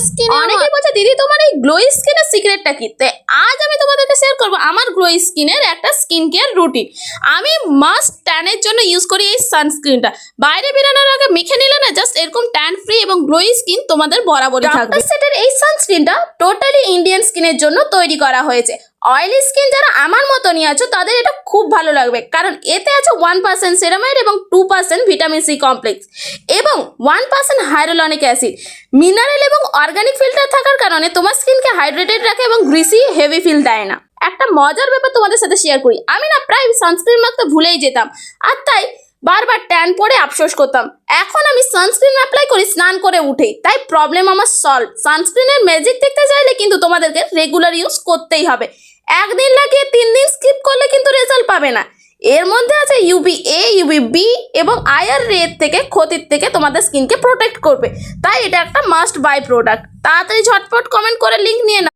Skin. অনেকেই বলছে দিদি তোমার এই গ্লো স্কিনের সিক্রেটটা কি? তাই আজ আমি তোমাদেরকে শেয়ার করবো আমার গ্লো স্কিনের একটা স্কিন কেয়ার রুটিন। আমি মাস্ট ট্যানের জন্য ইউজ করি এই সানস্ক্রিনটা। বাইরে বেরোনোর আগে মেখে নিলে না জাস্ট এরকম ট্যান ফ্রি এবং গ্লো স্কিন তোমাদের বরাবরই থাকবে। সেটের এই সানস্ক্রিনটা টোটালি ইন্ডিয়ান স্কিনের জন্য তৈরি করা হয়েছে। অয়েলি স্কিন যারা আমার মতনই আছো তাদের এটা খুব ভালো লাগবে, কারণ এতে আছে 1% সেরামাইড এবং 2% ভিটামিন সি কমপ্লেক্স এবং 1% হাইরোলনিক অ্যাসিড। মিনারেল এবং অর্গানিক ফিল্টার থাকার কারণে তোমার স্কিনকে হাইড্রেটেড রাখে এবং গ্রিসি হেভি ফিল দেয় না। একটা মজার ব্যাপার তোমাদের সাথে শেয়ার করি, আমি না প্রায় সানস্ক্রিন মাখতে ভুলেই যেতাম, আর তাই বারবার ট্যান পরে আফসোস করতাম। এখন আমি সানস্ক্রিন অ্যাপ্লাই করি স্নান করে উঠেই, তাই প্রবলেম আমার সলভ। সানস্ক্রিনের ম্যাজিক দেখতে চাইলে কিন্তু তোমাদেরকে রেগুলার ইউজ করতেই হবে। একদিন লাগিয়ে 3 দিন স্কিপ করলে কিন্তু রেজাল্ট পাবে না। এর মধ্যে আছে UVA, UVB এবং আইআর রে থেকে ক্ষতির থেকে তোমাদের স্কিনকে প্রোটেক্ট করবে, তাই এটা একটা মাস্ট বাই প্রোডাক্ট। তাড়াতাড়ি ঝটপট কমেন্ট করে লিঙ্ক নিয়ে নাও।